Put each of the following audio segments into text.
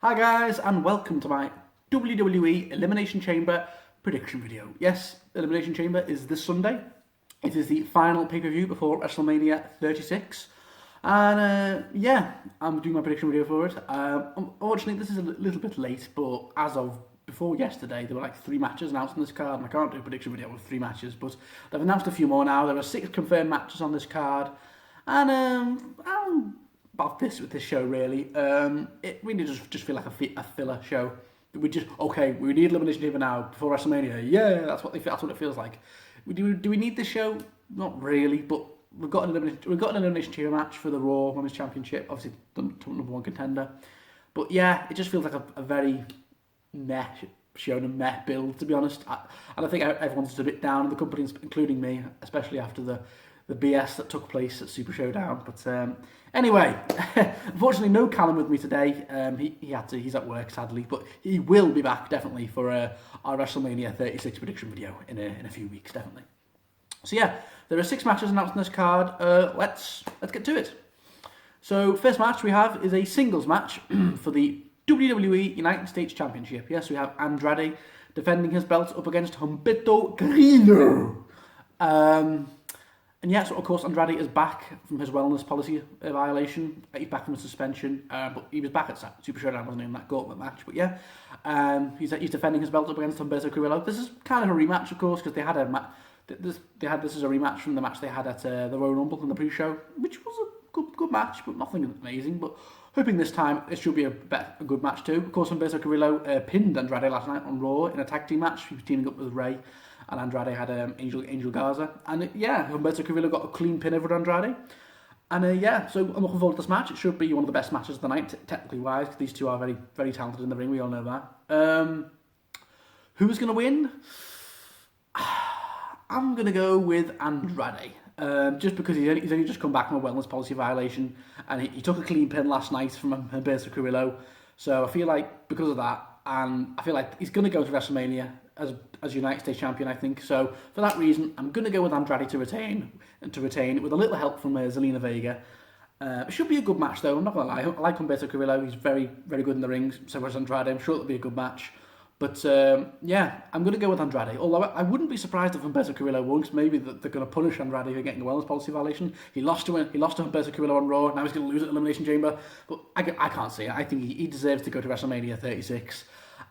Hi guys, and welcome to my WWE Elimination Chamber prediction video. Yes, Elimination Chamber is this Sunday. It is the final pay-per-view before WrestleMania 36. And yeah, I'm doing my prediction video for it. Unfortunately, this is a little bit late, but as of before yesterday, there were like 3 matches announced on this card, and I can't do a prediction video with 3 matches, but they've announced a few more now. There are 6 confirmed matches on this card, and about this with this show really. It really just feel like a filler show. We need Elimination Chamber now before WrestleMania. Yeah, that's what it feels like. Do we need this show? Not really, but we've got an Elimination Chamber match for the Raw Women's Championship. Obviously, the #1 contender. But yeah, it just feels like a very meh show and a meh build, to be honest. And I think everyone's just a bit down in the company, including me, especially after the BS that took place at Super Showdown. But anyway, unfortunately, no Callum with me today. He's at work, sadly, but he will be back definitely for our WrestleMania 36 prediction video in a few weeks, definitely. So yeah, there are 6 matches announced on this card. Let's get to it. So first match we have is a singles match for the WWE United States Championship. Yes, we have Andrade defending his belt up against Humberto Carrillo. And yes, of course, Andrade is back from his wellness policy violation. He's back from a suspension, but he was back at Super Showdown, wasn't he, in that gauntlet match? But yeah, he's defending his belt up against Humberto Carrillo. This is kind of a rematch, of course, because they had a match. This is a rematch from the match they had at the Royal Rumble in the pre-show, which was a good match, but nothing amazing. But hoping this time it should be a good match too. Of course, Humberto Carrillo pinned Andrade last night on Raw in a tag team match. He was teaming up with Ray. And Andrade had Angel Garza. And yeah, Humberto Carrillo got a clean pin over Andrade. And yeah, so I'm looking forward to this match. It should be one of the best matches of the night, technically wise, because these two are very, very talented in the ring. We all know that. Who's going to win? I'm going to go with Andrade. Just because he's only just come back from a wellness policy violation. And he took a clean pin last night from Humberto Carrillo. So I feel like because of that, and I feel like he's going to go to WrestleMania as United States Champion, I think. So for that reason, I'm going to go with Andrade to retain with a little help from Zelina Vega. It should be a good match, though. I'm not going to lie. I like Humberto Carrillo. He's very, very good in the ring. So was Andrade. I'm sure it'll be a good match. But yeah, I'm going to go with Andrade. Although I wouldn't be surprised if Humberto Carrillo won, because maybe they're going to punish Andrade for getting a wellness policy violation. He lost to Humberto Carrillo on Raw. Now he's going to lose at Elimination Chamber. But I can't see it. I think he deserves to go to WrestleMania 36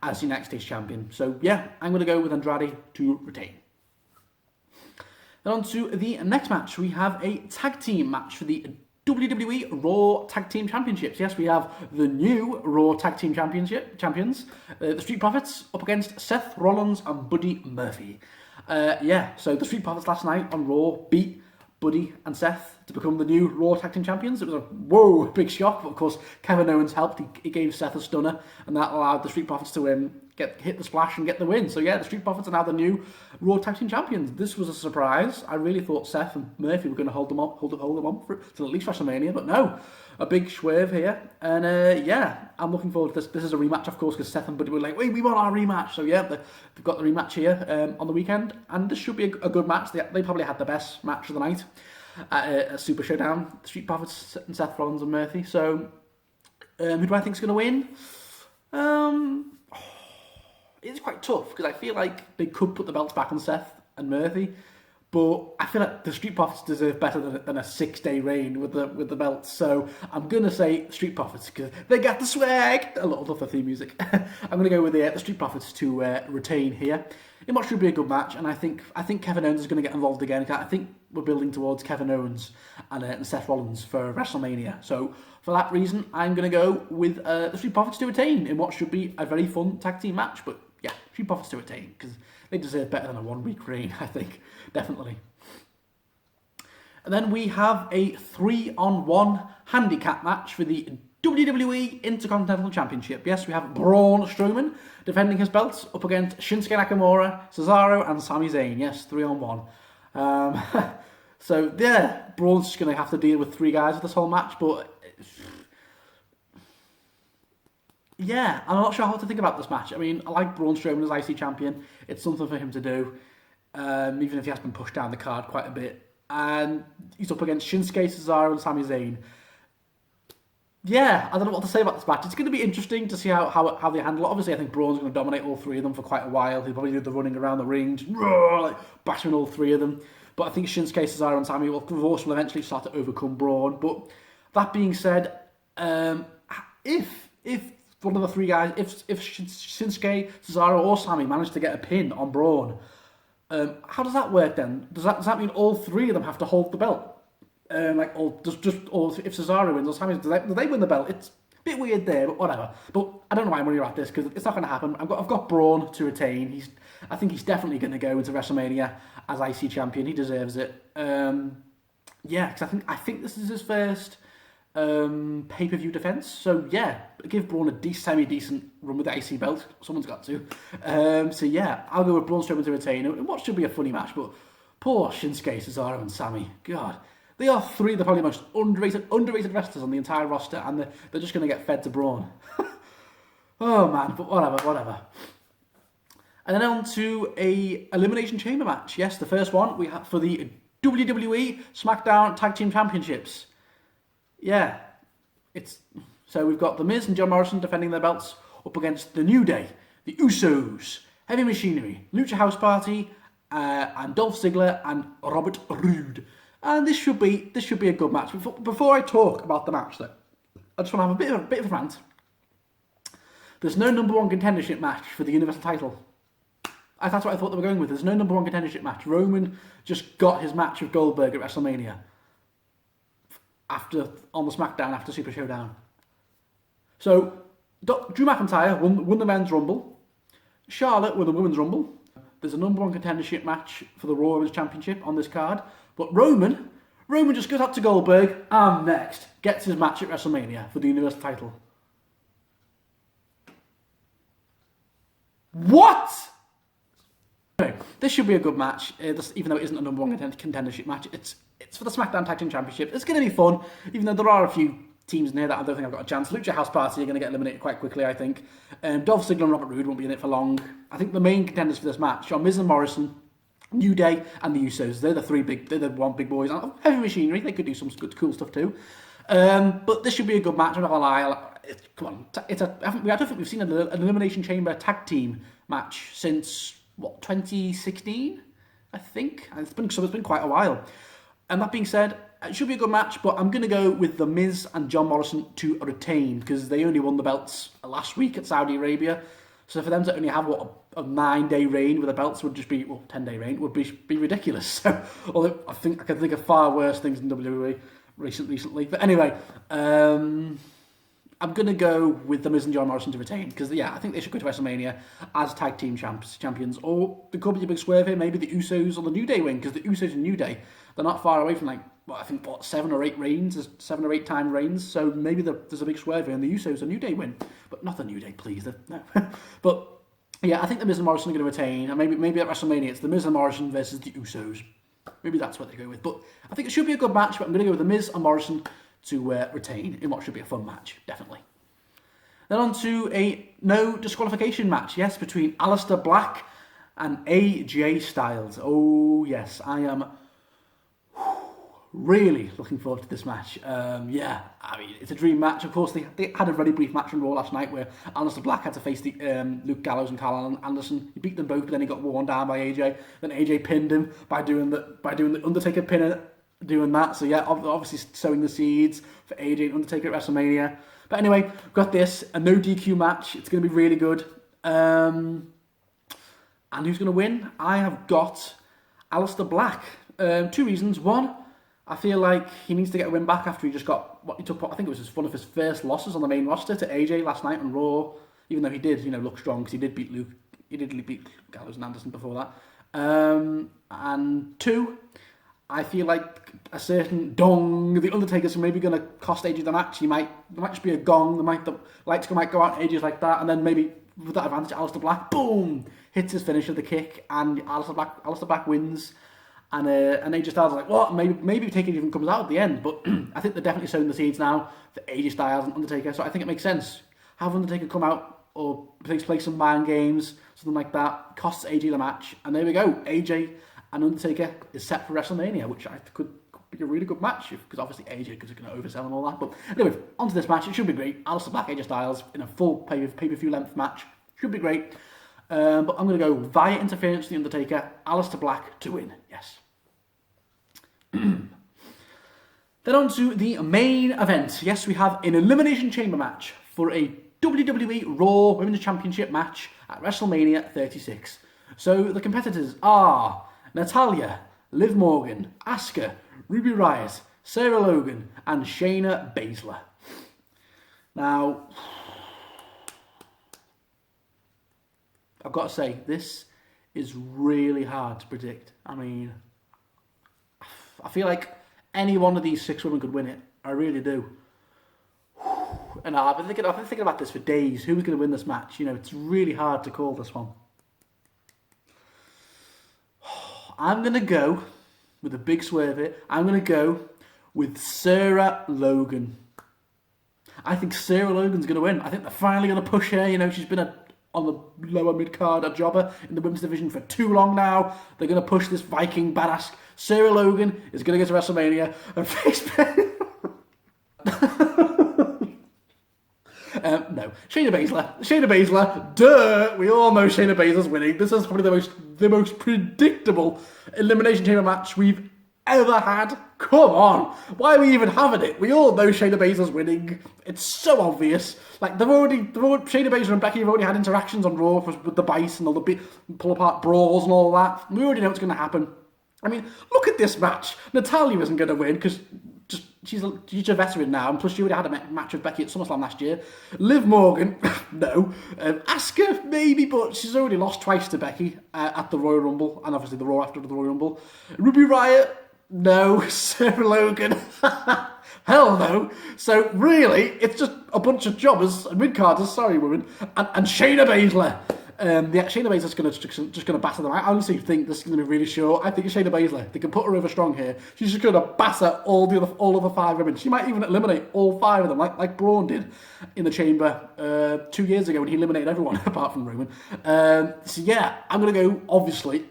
as United States Champion. So yeah, I'm going to go with Andrade to retain. Then on to the next match. We have a tag team match for the WWE Raw Tag Team Championships. Yes, we have the new Raw Tag Team champions, the Street Profits, up against Seth Rollins and Buddy Murphy. Yeah, so the Street Profits last night on Raw beat Buddy and Seth to become the new Raw Tag Team Champions. It was a big shock. But of course, Kevin Owens helped. He gave Seth a stunner, and that allowed the Street Profits to hit the splash and get the win. So yeah, the Street Profits are now the new Raw Tag Team Champions. This was a surprise. I really thought Seth and Murphy were going to hold them on till at least WrestleMania, but no, a big swerve here. And yeah, I'm looking forward to this. This is a rematch, of course, because Seth and Buddy were like, "Wait, we want our rematch." So yeah, they've got the rematch here on the weekend, and this should be a good match. They probably had the best match of the night at Super Showdown. The Street Profits and Seth Rollins and Murphy. So who do I think is going to win? It's quite tough because I feel like they could put the belts back on Seth and Murphy, but I feel like the Street Profits deserve better than a 6-day reign with the belts. So I'm gonna say Street Profits because they got the swag. I love the theme music. I'm gonna go with the Street Profits to retain here in what should be a good match, and I think Kevin Owens is going to get involved again. I think we're building towards Kevin Owens and Seth Rollins for WrestleMania. So for that reason, I'm going to go with the Street Profits to retain in what should be a very fun tag team match. But yeah, Street Profits to retain because they deserve better than a 1-week reign, I think, definitely. And then we have a 3-on-1 handicap match for the WWE Intercontinental Championship. Yes, we have Braun Strowman defending his belts up against Shinsuke Nakamura, Cesaro, and Sami Zayn. Yes, 3-on-1. So yeah, Braun's just going to have to deal with 3 guys for this whole match, but yeah, I'm not sure how to think about this match. I mean, I like Braun Strowman as IC champion. It's something for him to do, even if he has been pushed down the card quite a bit. And he's up against Shinsuke, Cesaro, and Sami Zayn. yeah, I don't know what to say about this match. It's going to be interesting to see how they handle it. Obviously, I think Braun's going to dominate all three of them for quite a while. He'll probably do the running around the ring, just, like bashing all three of them. But I think Shinsuke, Cesaro, and Sami will eventually start to overcome Braun. But that being said, if one of the three guys, if Shinsuke, Cesaro, or Sami manage to get a pin on Braun, how does that work then? Does that mean all three of them have to hold the belt? Or if Cesaro wins or Sami, do they win the belt? It's a bit weird there, but whatever. But I don't know why I'm worried about this because it's not going to happen. I've got Braun to retain. I think he's definitely going to go into WrestleMania as IC champion. He deserves it. Yeah, because I think this is his first pay-per-view defense. So yeah, give Braun a semi-decent run with the IC belt. Someone's got to. So yeah, I'll go with Braun Strowman to retain. And what should be a funny match, but poor Shinsuke, Cesaro, and Sami. God. They are three of the probably most underrated wrestlers on the entire roster, and they're just going to get fed to Braun. Oh man, but whatever. And then on to a Elimination Chamber match. Yes, the first one we have for the WWE SmackDown Tag Team Championships. Yeah, so we've got The Miz and John Morrison defending their belts up against The New Day, The Usos, Heavy Machinery, Lucha House Party, and Dolph Ziggler and Robert Roode. And this should be a good match. Before I talk about the match, though, I just want to have a bit of a rant. There's no number one contendership match for the Universal title. That's what I thought they were going with. There's no number one contendership match. Roman just got his match with Goldberg at WrestleMania on the SmackDown after Super Showdown. So Drew McIntyre won the men's Rumble. Charlotte won the women's Rumble. There's a number one contendership match for the Raw Women's Championship on this card. But Roman just goes out to Goldberg and next gets his match at WrestleMania for the Universal title. What? Anyway, this should be a good match, even though it isn't a number one contendership match. It's for the SmackDown Tag Team Championship. It's going to be fun, even though there are a few teams in here that I don't think I've got a chance. Lucha House Party are going to get eliminated quite quickly, I think. Dolph Ziggler and Robert Roode won't be in it for long. I think the main contenders for this match are Miz and Morrison, New Day, and the Usos. They're the one big boys. Heavy Machinery, they could do some good, cool stuff too. But this should be a good match. I'm not gonna lie. Come on, I don't think we've seen an Elimination Chamber tag team match since 2016. I think it's been quite a while. And that being said, it should be a good match. But I'm gonna go with The Miz and John Morrison to retain because they only won the belts last week at Saudi Arabia. So for them to only have a 9-day reign with the belts would just be 10-day reign would be ridiculous. So although I can think of far worse things in WWE recently. But anyway, I'm gonna go with The Miz and John Morrison to retain because I think they should go to WrestleMania as tag team champions. Or there could be a big swerve here. Maybe the Usos or the New Day win because the Usos and New Day they're not far away from 7 or 8 time reigns. So maybe there's a big swerve here and the Usos and New Day win, but not the New Day, please. No. But yeah, I think the Miz and Morrison are going to retain, and maybe at WrestleMania it's the Miz and Morrison versus the Usos. Maybe that's what they go with. But I think it should be a good match. But I'm going to go with the Miz and Morrison to retain in what should be a fun match, definitely. Then on to a no disqualification match, yes, between Alistair Black and AJ Styles. Oh yes, I am really looking forward to this match. It's a dream match. Of course, they had a very brief match on Raw last night where Alistair Black had to face Luke Gallows and Carl Anderson. He beat them both, but then he got worn down by AJ. Then AJ pinned him by doing the Undertaker pinner, doing that. So yeah, obviously sowing the seeds for AJ and Undertaker at WrestleMania. But anyway, we've got this, a no DQ match. It's going to be really good. And who's going to win? I have got Alistair Black. 2 reasons. One, I feel like he needs to get a win back after he just got I think it was one of his first losses on the main roster to AJ last night on Raw. Even though he did, look strong because he did beat Gallows and Anderson before that. And 2, I feel like a certain dong, the Undertaker's maybe going to cost AJ the match. There might just be a gong. The lights might go out. AJ's like that, and then maybe with that advantage, Alistair Black, boom, hits his finish of the kick, and Alistair Black wins. And AJ Styles is like, what? Maybe Taker even comes out at the end. But I think they're definitely sowing the seeds now for AJ Styles and Undertaker. So I think it makes sense. Have Undertaker come out or play some mind games, something like that. Costs AJ the match. And there we go. AJ and Undertaker is set for WrestleMania, which I could be a really good match, because obviously AJ is going to oversell and all that. But anyway, onto this match. It should be great. Alistair Black, AJ Styles in a full pay-per-view length match. Should be great. But I'm going to go via interference to The Undertaker, Alistair Black to win. Yes. Then on to the main event. Yes, we have an Elimination Chamber match for a WWE Raw Women's Championship match at WrestleMania 36. So the competitors are Natalya, Liv Morgan, Asuka, Ruby Riott, Sarah Logan, and Shayna Baszler. Now, I've got to say, this is really hard to predict. I mean, I feel like any one of these 6 women could win it. I really do. And I've been thinking about this for days. Who's going to win this match? You know, it's really hard to call this one. I'm going to go with a big swerve here. I'm going to go with Sarah Logan. I think Sarah Logan's going to win. I think they're finally going to push her. You know, she's been on the lower mid-card, a jobber in the women's division for too long now. They're going to push this Viking badass. Sarah Logan is going to go to WrestleMania and face... no, Shayna Baszler, duh! We all know Shayna Baszler's winning. This is probably the most predictable Elimination Chamber match we've ever had. Come on, why are we even having it? We all know Shayna Baszler's winning. It's so obvious. Like Shayna Baszler and Becky have already had interactions on Raw with the Bice and all the pull apart brawls and all that. We already know what's going to happen. I mean, look at this match. Natalya isn't going to win because she's a veteran now, and plus she already had a match with Becky at SummerSlam last year. Liv Morgan, no. Asuka, maybe, but she's already lost twice to Becky at the Royal Rumble, and obviously the Raw after the Royal Rumble. Ruby Riott, no. Sarah Logan, hell no. So really, it's just a bunch of jobbers and mid-carders, sorry women, and Shayna Baszler. Shayna Baszler's just going to batter them. I honestly think this is going to be really short. I think Shayna Baszler, they can put her over strong here. She's just going to batter all the 5 women. She might even eliminate all 5 of them, like Braun did in the Chamber 2 years ago when he eliminated everyone apart from Roman. So yeah, I'm going to go, obviously,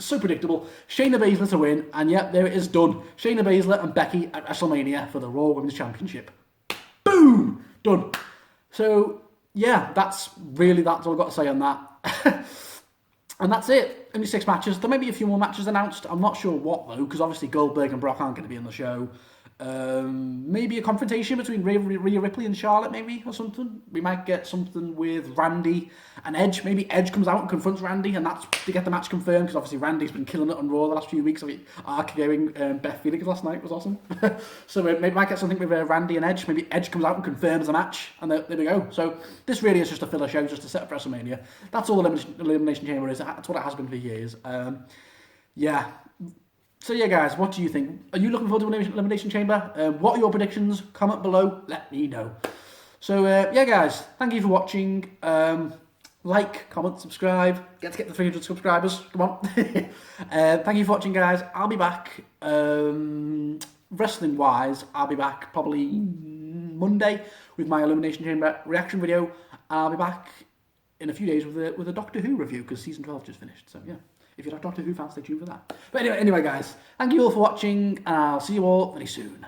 so predictable, Shayna Baszler to win. And yeah, there it is, done. Shayna Baszler and Becky at WrestleMania for the Raw Women's Championship. Boom! Done. So... yeah, that's all I've got to say on that. And that's it. Only 6 matches. There may be a few more matches announced. I'm not sure what, though, because obviously Goldberg and Brock aren't going to be on the show. Maybe a confrontation between Rhea Ripley and Charlotte, maybe, or something. We might get something with Randy and Edge. Maybe Edge comes out and confronts Randy, and that's to get the match confirmed, because obviously Randy's been killing it on Raw the last few weeks. RKOing Beth Phoenix last night was awesome. So maybe we might get something with Randy and Edge. Maybe Edge comes out and confirms the match, and there we go. So this really is just a filler show, just to set up WrestleMania. That's all Elimination Chamber is. That's what it has been for years. Yeah. So yeah, guys, what do you think? Are you looking forward to Elimination Chamber? What are your predictions? Comment below. Let me know. So yeah, guys, thank you for watching. Like, comment, subscribe. Let's get to 300 subscribers. Come on. Thank you for watching, guys. I'll be back. Wrestling-wise, I'll be back probably Monday with my Elimination Chamber reaction video. And I'll be back in a few days with a Doctor Who review, because season 12 just finished. So yeah. If you're not Doctor Who fans, stay tuned for that. But anyway, guys, thank you all for watching, and I'll see you all very soon.